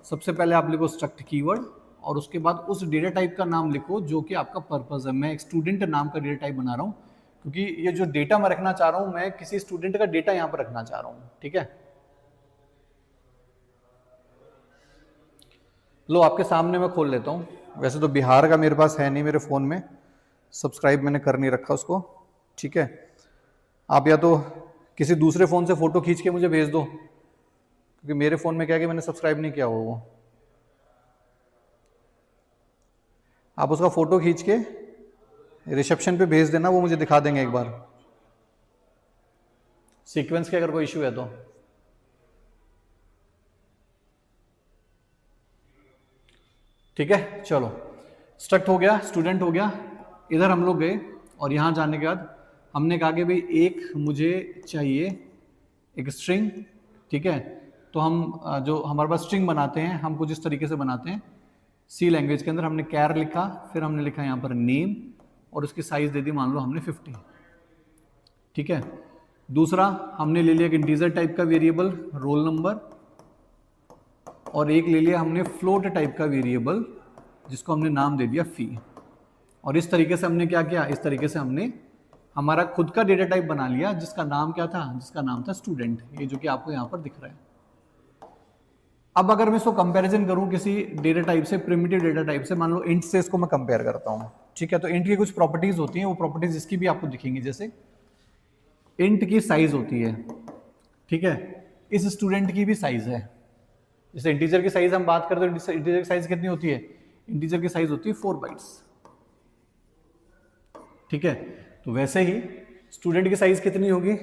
सबसे पहले आप लिखो स्ट्रक्ट कीवर्ड, और उसके बाद उस डेटा टाइप का नाम लिखो जो कि आपका पर्पस है। मैं एक स्टूडेंट नाम का डेटा टाइप बना रहा हूँ, क्योंकि ये जो डेटा मैं रखना चाह रहा हूँ, मैं किसी स्टूडेंट का डेटा यहाँ पर रखना चाह रहा हूँ, ठीक है। लो आपके सामने मैं खोल लेता हूँ। वैसे तो बिहार का मेरे पास है नहीं, मेरे फ़ोन में सब्सक्राइब मैंने कर नहीं रखा उसको, ठीक है। आप या तो किसी दूसरे फ़ोन से फ़ोटो खींच के मुझे भेज दो, क्योंकि मेरे फ़ोन में क्या है कि मैंने सब्सक्राइब नहीं किया हुआ वो। आप उसका फोटो खींच के रिसेप्शन पे भेज देना, वो मुझे दिखा देंगे एक बार, सीक्वेंस के अगर कोई इश्यू है तो। ठीक है, चलो स्ट्रक्ट हो गया, स्टूडेंट हो गया। इधर हम लोग गए और यहाँ जाने के बाद हमने कहा कि भाई एक मुझे चाहिए एक स्ट्रिंग, ठीक है। तो हम जो हमारे पास स्ट्रिंग बनाते हैं हम कुछ इस तरीके से बनाते हैं। सी लैंग्वेज के अंदर हमने कैर लिखा, फिर हमने लिखा यहाँ पर नेम और उसकी साइज दे दी मान लो हमने 50, ठीक है। दूसरा हमने ले लिया एक इंटीजर टाइप का वेरिएबल रोल नंबर, और एक ले लिया हमने फ्लोट टाइप का वेरिएबल जिसको हमने नाम दे दिया फी। और इस तरीके से हमने क्या किया, इस तरीके से हमने हमारा खुद का डेटा टाइप बना लिया जिसका नाम क्या था, जिसका नाम था स्टूडेंट, ये जो कि आपको यहाँ पर दिख रहा है। अब अगर मैं इसको कंपैरिजन करूं किसी डेटा टाइप से, प्रिमिटिव डेटा टाइप से, मान लो इंट से इसको मैं कंपेयर करता हूं, ठीक है। तो इंट की कुछ प्रॉपर्टीज होती हैं, वो प्रॉपर्टीज इसकी भी आपको दिखेंगी। जैसे इंट की साइज होती है, ठीक है, इस स्टूडेंट की भी साइज है। जैसे इंटीजर की साइज हम बात करते हैं, इंटीजर की साइज कितनी होती है, इंटीजर की साइज होती है 4 बाइट्स, ठीक है। तो वैसे ही स्टूडेंट की साइज कितनी होगी,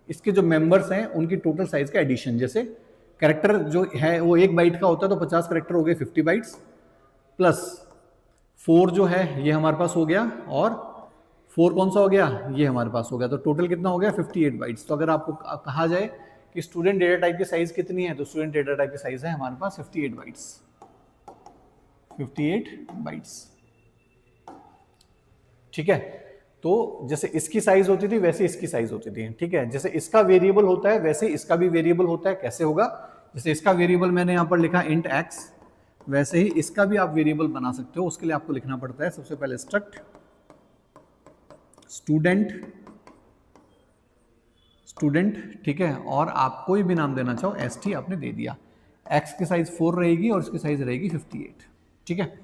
इसके जो मेंबर्स हैं उनकी टोटल साइज का एडिशन। जैसे कैरेक्टर जो है वो 1 बाइट का होता है, तो 50 कैरेक्टर हो गए 50 बाइट्स, प्लस 4 जो है ये हमारे पास हो गया, और 4 कौन सा हो गया, ये हमारे पास हो गया। तो टोटल कितना हो गया 58 बाइट्स। तो अगर आपको कहा जाए कि स्टूडेंट डेटा टाइप की साइज कितनी है, तो स्टूडेंट डेटा टाइप की साइज है हमारे पास 58 बाइट्स, 58 बाइट्स, ठीक है। तो जैसे इसकी साइज होती थी वैसे इसकी साइज होती थी, ठीक है। जैसे इसका वेरिएबल होता है वैसे इसका भी वेरिएबल होता है। कैसे होगा, जैसे इसका वेरिएबल मैंने यहां पर लिखा इंट x, वैसे ही इसका भी आप वेरिएबल बना सकते हो। उसके लिए आपको लिखना पड़ता है सबसे पहले स्ट्रक्ट स्टूडेंट, ठीक है, और आप कोई भी नाम देना चाहो, st आपने दे दिया। x की साइज 4 रहेगी और इसकी साइज रहेगी 58, ठीक है।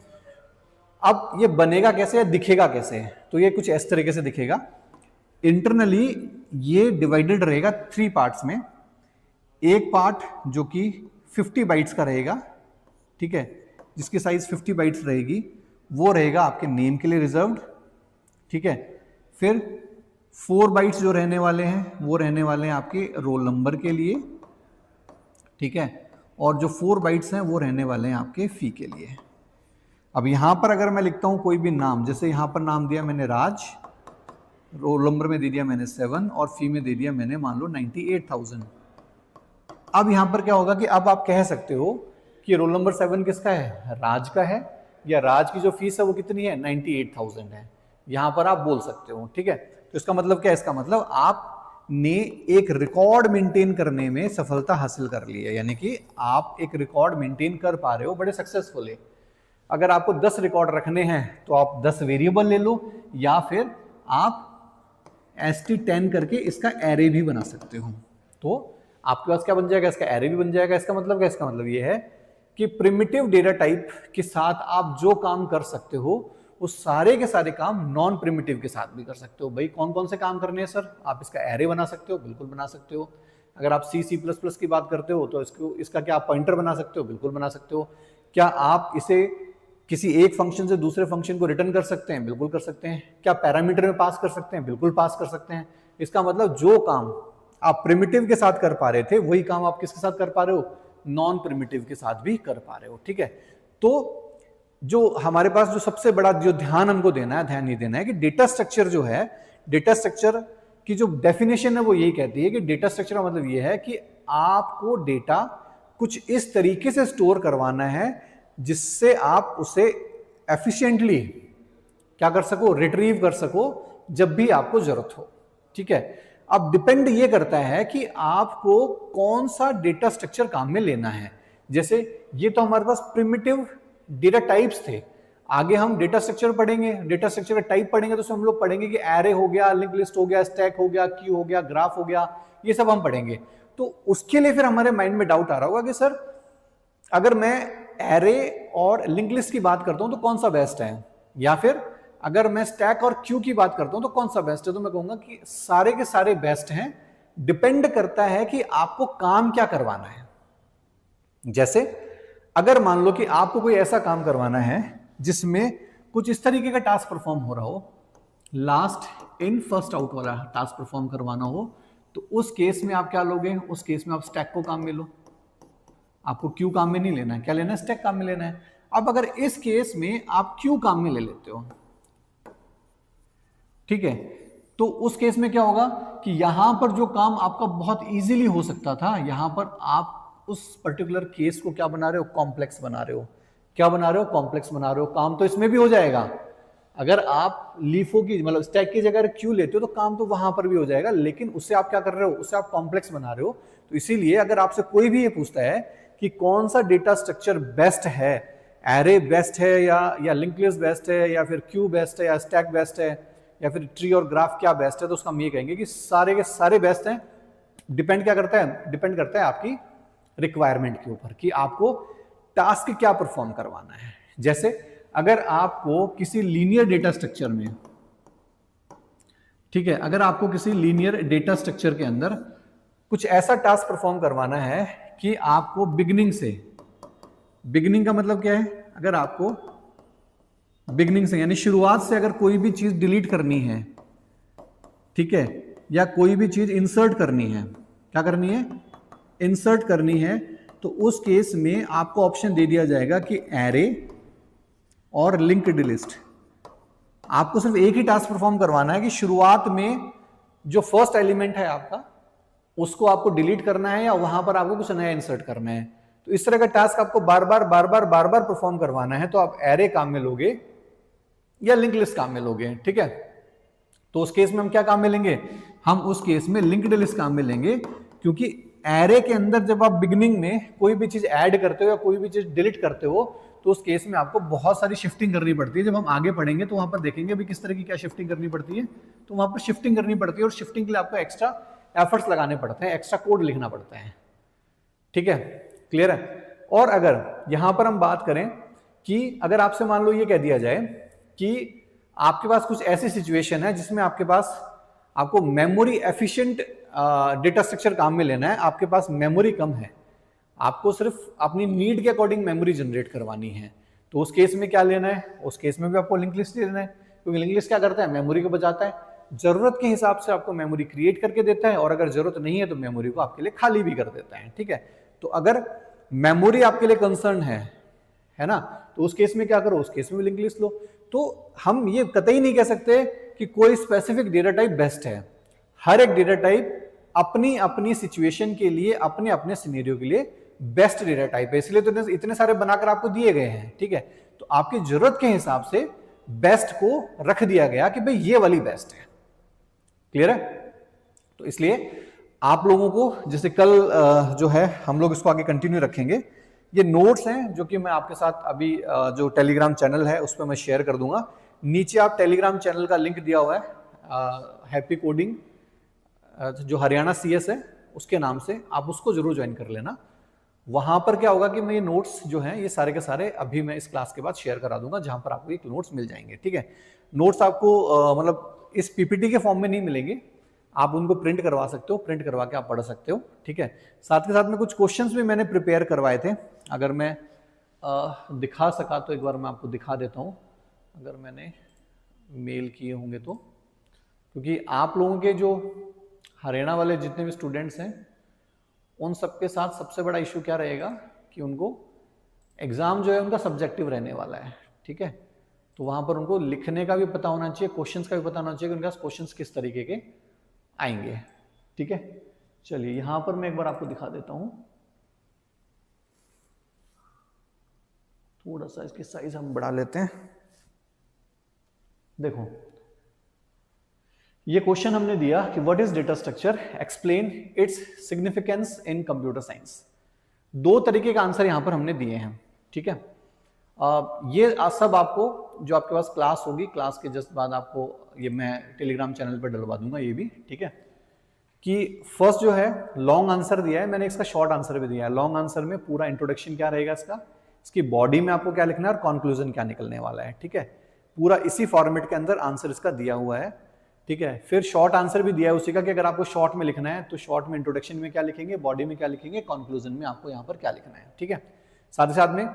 अब ये बनेगा कैसे या दिखेगा कैसे, तो ये कुछ इस तरीके से दिखेगा। इंटरनली ये डिवाइडेड रहेगा 3 पार्ट्स में। एक पार्ट जो कि 50 बाइट्स का रहेगा, ठीक है, जिसकी साइज 50 बाइट्स रहेगी, वो रहेगा आपके नेम के लिए रिजर्व्ड, ठीक है। फिर 4 बाइट्स जो रहने वाले हैं वो रहने वाले हैं आपके रोल नंबर के लिए, ठीक है, और जो 4 बाइट्स हैं वो रहने वाले हैं आपके फी के लिए। अब यहां पर अगर मैं लिखता हूं कोई भी नाम, जैसे यहां पर नाम दिया मैंने राज, रोल नंबर में दे दिया मैंने 7 और फी में दे दिया मैंने मान लो 98,000। अब यहां पर क्या होगा कि अब आप कह सकते हो कि रोल नंबर 7 किसका है, राज का है, या राज की जो फीस है वो कितनी है 98,000 है, यहां पर आप बोल सकते हो, ठीक है। तो इसका मतलब क्या है, इसका मतलब आपने एक रिकॉर्ड मेंटेन करने में सफलता हासिल कर ली है, यानी कि आप एक रिकॉर्ड मेंटेन कर पा रहे हो बड़े सक्सेसफुली। अगर आपको 10 रिकॉर्ड रखने हैं तो आप 10 वेरिएबल ले लो, या फिर आप st10 करके इसका एरे भी बना सकते हो। तो आपके पास क्या बन जाएगा, इसका एरे भी बन जाएगा। इसका मतलब क्या, इसका मतलब ये है कि प्रिमिटिव डेटा टाइप के साथ आप जो काम कर सकते हो वो सारे के सारे काम नॉन प्रिमिटिव के साथ भी कर सकते हो। भाई कौन कौन से काम करने हैं सर, आप इसका एरे बना सकते हो, बिल्कुल बना सकते हो। अगर आप C++ की बात करते हो तो इसका क्या आप पॉइंटर बना सकते हो, बिल्कुल बना सकते हो। क्या आप इसे किसी एक फंक्शन से दूसरे फंक्शन को रिटर्न कर सकते हैं, बिल्कुल कर सकते हैं। क्या पैरामीटर में पास कर सकते हैं, बिल्कुल पास कर सकते हैं। इसका मतलब जो काम आप प्रिमिटिव के साथ कर पा रहे थे वही काम आप किसके साथ कर पा रहे हो, नॉन प्रिमिटिव के साथ भी कर पा रहे हो, ठीक है। तो जो हमारे पास जो सबसे बड़ा जो ध्यान हमको देना है, ध्यान नहीं देना है कि डेटा स्ट्रक्चर जो है, डेटा स्ट्रक्चर की जो डेफिनेशन है वो यही कहती है कि डेटा स्ट्रक्चर का मतलब ये है कि आपको डेटा कुछ इस तरीके से स्टोर करवाना है जिससे आप उसे एफिशिएंटली क्या कर सको, रिट्रीव कर सको जब भी आपको जरूरत हो, ठीक है। अब डिपेंड ये करता है कि आपको कौन सा डेटा स्ट्रक्चर काम में लेना है। जैसे ये तो हमारे पास प्रिमिटिव डेटा टाइप्स थे, आगे हम डेटा स्ट्रक्चर पढ़ेंगे, डेटा स्ट्रक्चर का टाइप पढ़ेंगे तो हम लोग पढ़ेंगे कि एरे हो गया, लिंक लिस्ट हो गया, स्टैक हो गया, क्यू हो गया, ग्राफ हो गया, ये सब हम पढ़ेंगे। तो उसके लिए फिर हमारे माइंड में डाउट आ रहा होगा कि सर अगर मैं एरे और लिंक लिस्ट की बात करता हूं तो कौन सा बेस्ट है, या फिर अगर मैं स्टैक और क्यू की बात करता हूं तो कौन सा बेस्ट है। तो मैं कहूंगा कि सारे के सारे बेस्ट हैं, डिपेंड करता है कि आपको काम क्या करवाना है। जैसे अगर मान लो कि आपको कोई ऐसा काम करवाना है जिसमें कुछ इस तरीके का टास्क परफॉर्म हो रहा हो, लास्ट इन फर्स्ट आउट वाला टास्क परफॉर्म करवाना हो, तो उस केस में आप क्या लोगे? उस केस में आप स्टैक को काम में लो, आपको क्यू काम में नहीं लेना है, क्या लेना है? स्टैक काम में लेना है। अब अगर इस केस में आप क्यू काम में ले लेते हो, ठीक है, तो उस केस में क्या होगा कि यहां पर जो काम आपका बहुत इजीली हो सकता था, यहां पर आप उस पर्टिकुलर केस को क्या बना रहे हो? कॉम्प्लेक्स बना रहे हो। क्या बना रहे हो? कॉम्प्लेक्स बना रहे हो। काम तो इसमें भी हो जाएगा, अगर आप लीफो की मतलब स्टैक की जगह क्यू लेते हो तो काम तो वहां पर भी हो जाएगा, लेकिन उससे आप क्या कर रहे हो? उससे आप कॉम्प्लेक्स बना रहे हो। तो इसीलिए अगर आपसे कोई भी ये पूछता है कि कौन सा डेटा स्ट्रक्चर बेस्ट है, एरे बेस्ट है या लिंक्ड लिस्ट बेस्ट है या फिर क्यू बेस्ट है या स्टैक बेस्ट है या फिर ट्री और ग्राफ क्या बेस्ट है, तो उसका हम ये कहेंगे कि सारे के सारे बेस्ट हैं। डिपेंड क्या करता है? डिपेंड करता है आपकी रिक्वायरमेंट के ऊपर कि आपको टास्क क्या परफॉर्म करवाना है। जैसे अगर आपको किसी लीनियर डेटा स्ट्रक्चर में, ठीक है, अगर आपको किसी लीनियर डेटा स्ट्रक्चर के अंदर कुछ ऐसा टास्क परफॉर्म करवाना है कि आपको बिगिनिंग से, बिगिनिंग का मतलब क्या है? अगर आपको बिगिनिंग से यानी शुरुआत से अगर कोई भी चीज डिलीट करनी है, ठीक है, या कोई भी चीज इंसर्ट करनी है, क्या करनी है? इंसर्ट करनी है, तो उस केस में आपको ऑप्शन दे दिया जाएगा कि एरे और लिंक्ड लिस्ट। आपको सिर्फ एक ही टास्क परफॉर्म करवाना है कि शुरुआत में जो फर्स्ट एलिमेंट है आपका, उसको आपको डिलीट करना है या वहां पर आपको कुछ नया इंसर्ट करना है। तो इस तरह का टास्क आपको बार बार परफॉर्म करवाना है, तो आप एरे काम में लोगे या लिंक लिस्ट काम में लोगे, ठीक है। तो उस केस में हम क्या काम में लेंगे? हम उस केस में लिंक्ड लिस्ट काम में लेंगे, क्योंकि एरे के अंदर जब आप बिगिनिंग में कोई भी चीज ऐड करते हो या कोई भी चीज डिलीट करते हो, तो उस केस में आपको बहुत सारी शिफ्टिंग करनी पड़ती है। जब हम आगे पढ़ेंगे तो वहां पर देखेंगे भी किस तरह की क्या शिफ्टिंग करनी पड़ती है। तो वहां पर शिफ्टिंग करनी पड़ती है और शिफ्टिंग के लिए आपको एक्स्ट्रा एफर्ट्स लगाने पड़ते हैं, एक्स्ट्रा कोड लिखना पड़ता है, ठीक है, क्लियर है। और अगर यहां पर हम बात करें कि अगर आपसे मान लो ये कह दिया जाए कि आपके पास कुछ ऐसी सिचुएशन है जिसमें आपके पास आपको मेमोरी एफिशिएंट डेटा स्ट्रक्चर काम में लेना है, आपके पास मेमोरी कम है, आपको सिर्फ अपनी नीड के अकॉर्डिंग मेमोरी जनरेट करवानी है, तो उस केस में क्या लेना है? उस केस में भी आपको लिंक लिस्ट लेना है, क्योंकि लिंक लिस्ट क्या करता है? मेमोरी को बचाता है, जरूरत के हिसाब से आपको मेमोरी क्रिएट करके देता है, और अगर जरूरत नहीं है तो मेमोरी को आपके लिए खाली भी कर देता है, ठीक है। तो अगर मेमोरी आपके लिए कंसर्न है ना, तो उस केस में क्या करो? उस केस में भी लिंक लिस्ट लो। तो हम ये कतई नहीं कह सकते कि कोई स्पेसिफिक डेटा टाइप बेस्ट है। हर एक डेटा टाइप अपनी अपनी सिचुएशन के लिए, अपने अपने सिनेरियो के लिए बेस्ट डेटा टाइप है, इसलिए तो इतने सारे बनाकर आपको दिए गए हैं, ठीक है। तो आपकी जरूरत के हिसाब से बेस्ट को रख दिया गया कि भाई ये वाली बेस्ट है, क्लियर है। तो इसलिए आप लोगों को जैसे कल जो है हम लोग इसको आगे कंटिन्यू रखेंगे। ये नोट्स हैं जो कि मैं आपके साथ अभी जो टेलीग्राम चैनल है उस पर मैं शेयर कर दूंगा। नीचे आप टेलीग्राम चैनल का लिंक दिया हुआ है, हैप्पी कोडिंग जो हरियाणा CS है उसके नाम से, आप उसको जरूर ज्वाइन कर लेना। वहां पर क्या होगा कि मैं ये नोट्स जो हैं ये सारे के सारे अभी मैं इस क्लास के बाद शेयर करा दूंगा, जहां पर आपको एक नोट्स मिल जाएंगे, ठीक है। नोट्स आपको मतलब इस PPT के फॉर्म में नहीं मिलेंगे, आप उनको प्रिंट करवा सकते हो, प्रिंट करवा के आप पढ़ सकते हो, ठीक है। साथ के साथ में कुछ क्वेश्चंस भी मैंने प्रिपेयर करवाए थे, अगर मैं दिखा सका तो एक बार मैं आपको दिखा देता हूँ, अगर मैंने मेल किए होंगे तो, क्योंकि आप लोगों के जो हरियाणा वाले जितने भी स्टूडेंट्स हैं उन सबके साथ सबसे बड़ा इशू क्या रहेगा कि उनको एग्जाम जो है उनका सब्जेक्टिव रहने वाला है, ठीक है। तो वहां पर उनको लिखने का भी पता होना चाहिए, क्वेश्चंस का भी पता होना चाहिए कि उनके पास क्वेश्चंस किस तरीके के आएंगे, ठीक है। चलिए यहां पर मैं एक बार आपको दिखा देता हूं, थोड़ा सा इसकी साइज हम बढ़ा लेते हैं। देखो ये क्वेश्चन हमने दिया कि what is data structure, explain its significance in computer science. दो तरीके का आंसर यहां पर हमने दिए हैं, ठीक है। ये सब आपको जो आपके पास क्लास होगी, क्लास के जस्ट बाद आपको ये मैं टेलीग्राम चैनल पर डलवा दूंगा ये भी, ठीक है। कि फर्स्ट जो है लॉन्ग आंसर दिया है मैंने, इसका शॉर्ट आंसर भी दिया है। लॉन्ग आंसर में पूरा इंट्रोडक्शन क्या रहेगा इसका, इसकी बॉडी में आपको क्या लिखना है और कंक्लूजन क्या निकलने वाला है, ठीक है। पूरा इसी फॉर्मेट के अंदर आंसर इसका दिया हुआ है, ठीक है। फिर शॉर्ट आंसर भी दिया है उसी का कि अगर आपको शॉर्ट में लिखना है तो शॉर्ट में इंट्रोडक्शन में क्या लिखेंगे, बॉडी में क्या लिखेंगे, कंक्लूजन में आपको यहाँ पर क्या लिखना है, ठीक है। साथ ही साथ में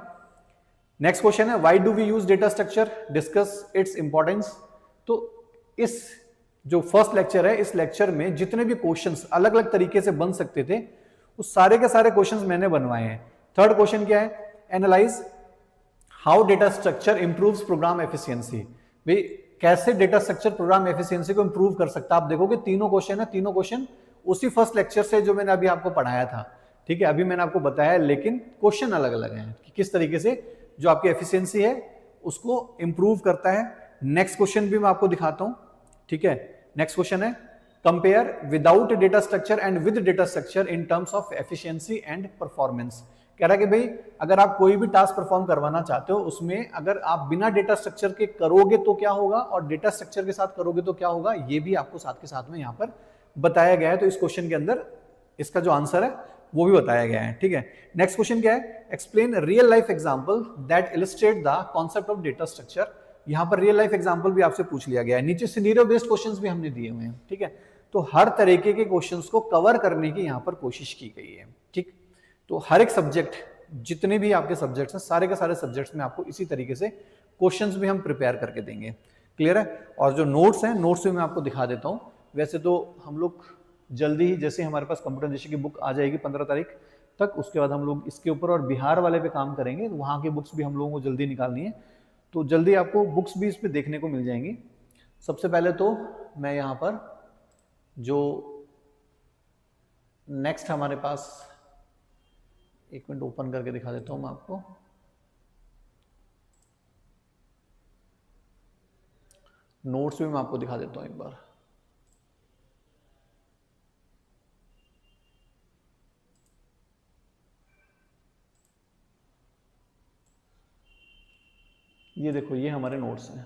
नेक्स्ट क्वेश्चन है why do we use data structure, discuss its importance. तो इस जो फर्स्ट लेक्चर है, इस लेक्चर में जितने भी क्वेश्चंस अलग अलग तरीके से बन सकते थे उस सारे के सारे क्वेश्चंस मैंने बनवाए हैं। थर्ड क्वेश्चन क्या है, analyse how data structure improves program efficiency. भाई कैसे डेटा स्ट्रक्चर प्रोग्राम एफिशिएंसी को इंप्रूव कर सकता है। आप देखोगे तीनों क्वेश्चन है, तीनों क्वेश्चन उसी फर्स्ट लेक्चर से जो मैंने अभी आपको पढ़ाया था, ठीक है, अभी मैंने आपको बताया, लेकिन क्वेश्चन अलग अलग हैं कि किस तरीके से जो आपकी एफिशिएंसी है उसको इंप्रूव करता है। नेक्स्ट क्वेश्चन भी मैं आपको दिखाता हूं, ठीक है। नेक्स्ट क्वेश्चन है compare without data structure and with data structure in terms of efficiency and performance. कह रहा है कि भाई अगर आप कोई भी टास्क परफॉर्म करवाना चाहते हो उसमें अगर आप बिना डेटा स्ट्रक्चर के करोगे तो क्या होगा और डेटा स्ट्रक्चर के साथ करोगे तो क्या होगा, ये भी आपको साथ के साथ में यहाँ पर बताया गया है। तो इस क्वेश्चन के अंदर इसका जो आंसर है वो भी बताया गया है, ठीक है। नेक्स्ट क्वेश्चन क्या है, explain real life example that illustrate the concept of data structure. यहाँ पर रियल लाइफ एग्जांपल भी आपसे पूछ लिया गया है, नीचे सिनेरियो बेस्ड क्वेश्चंस भी हमने दिए हुए हैं, ठीक है। तो हर तरीके के क्वेश्चंस को कवर करने की यहाँ पर कोशिश की गई है, ठीक। तो हर एक सब्जेक्ट, जितने भी आपके सब्जेक्ट्स हैं, सारे के सारे सब्जेक्ट्स में आपको इसी तरीके से क्वेश्चंस भी हम प्रिपेयर करके देंगे, क्लियर है। और जो नोट्स हैं, नोट्स भी मैं आपको दिखा देता हूँ। वैसे तो हम लोग जल्दी ही, जैसे हमारे पास कंप्यूटराइजेशन की बुक आ जाएगी 15 तारीख तक, उसके बाद हम लोग इसके ऊपर और बिहार वाले पे काम करेंगे, तो वहाँ की बुक्स भी हम लोगों को जल्दी निकालनी है, तो जल्दी आपको बुक्स भी इस पर देखने को मिल जाएंगी। सबसे पहले तो मैं यहाँ पर जो नेक्स्ट हमारे पास, एक मिनट ओपन करके दिखा देता हूँ मैं आपको। नोट्स भी मैं आपको दिखा देता हूँ एक बार। ये देखो, ये हमारे नोट्स हैं,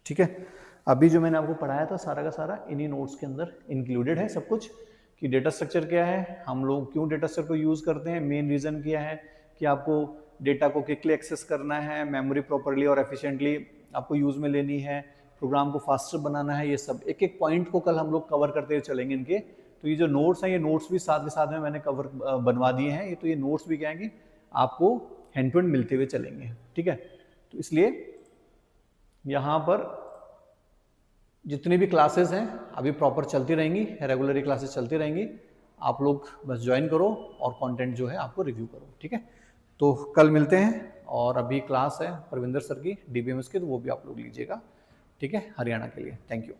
ठीक है। अभी जो मैंने आपको पढ़ाया था सारा का सारा इन्हीं नोट्स के अंदर इंक्लूडेड है सब कुछ, कि डेटा स्ट्रक्चर क्या है, हम लोग क्यों डेटा स्ट्रक्चर को यूज़ करते हैं, मेन रीज़न क्या है कि आपको डेटा को क्विकली एक्सेस करना है, मेमोरी प्रॉपरली और एफिशिएंटली आपको यूज़ में लेनी है, प्रोग्राम को फास्टर बनाना है। ये सब एक एक पॉइंट को कल हम लोग कवर करते हुए चलेंगे इनके। तो ये जो नोट्स हैं, ये नोट्स भी साथ के साथ में मैंने कवर बनवा दिए हैं। ये तो ये नोट्स भी क्या है कि आपको हैंड टू हैंड मिलते हुए चलेंगे, ठीक है। तो इसलिए यहाँ पर जितनी भी क्लासेस हैं अभी प्रॉपर चलती रहेंगी, रेगुलरली क्लासेस चलती रहेंगी, आप लोग बस ज्वाइन करो और कंटेंट जो है आपको रिव्यू करो, ठीक है। तो कल मिलते हैं, और अभी क्लास है परविंदर सर की DBMS की, तो वो भी आप लोग लीजिएगा, ठीक है, हरियाणा के लिए। Thank you.